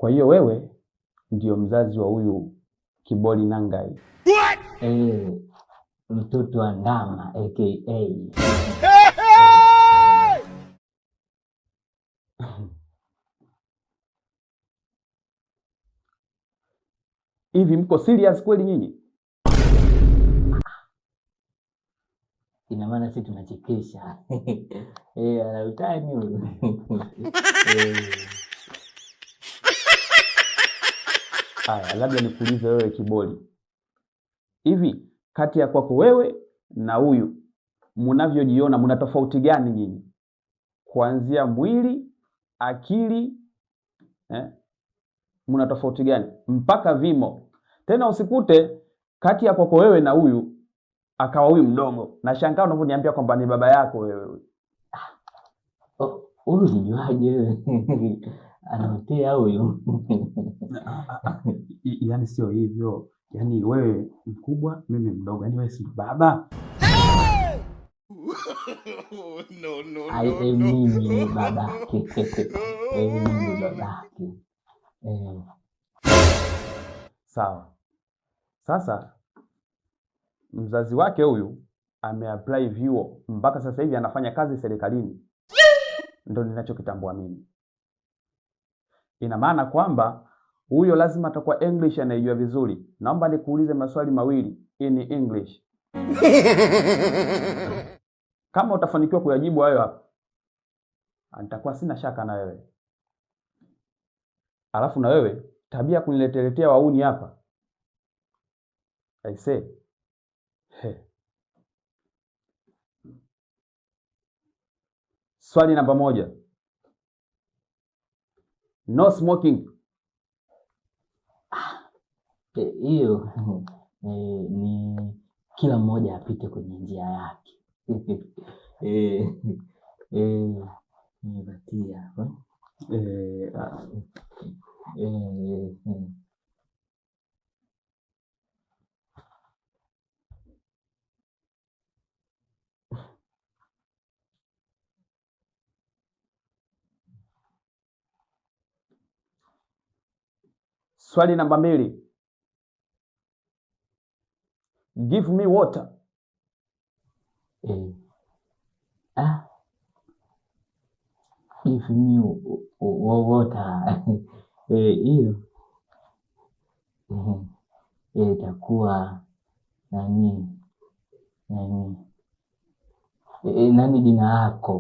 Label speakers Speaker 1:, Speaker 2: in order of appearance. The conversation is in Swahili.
Speaker 1: Kwa hiyo wewe ndio mzazi wa huyu Kiboli Nangai.
Speaker 2: Mtoto wa ndama aka
Speaker 1: Hivi mko serious kweli nyinyi?
Speaker 2: Ina maana sisi tunachekesha. Ana utani huyo.
Speaker 1: Haya, labda nikuulize wewe Kiboli, hivi kati ya kwako wewe na huyu mnavyojiona mna tofauti gani nyinyi? Kuanzia mwili, akili, mna tofauti gani? Mpaka vimo. Tena usikute kati ya kwako wewe na huyu akawa huyu mdogo. Na shangaa unavyoniambia kwamba ni baba yako wewe.
Speaker 2: Huyu unajuaje wewe? Anaotea huyo.
Speaker 1: Yaani sio hivyo. Yaani wewe mkubwa, mimi mdogo. Yaani wewe si baba.
Speaker 2: Mimi babake. Mimi babake.
Speaker 1: Sawa. Sasa mzazi wake huyu ameapply vyuo mpaka sasa hivi anafanya kazi serikalini. Ndio ninachokitambua mimi. Ina maana kwamba huyo lazima atakuwa English anaijua vizuri. Naomba nikuulize maswali mawili in English. Kama utafanikiwa kuyajibu hayo hapa, nitakuwa sina shaka na wewe. Alafu na wewe tabia kunileteletea wauni hapa. I say. Swali namba 1. No smoking.
Speaker 2: Hiyo ni kila mmoja apite kwenye njia yake. Nimebatia.
Speaker 1: Swali namba 2. Give me water.
Speaker 2: Give me water. Hiyo itakuwa nani jina lako?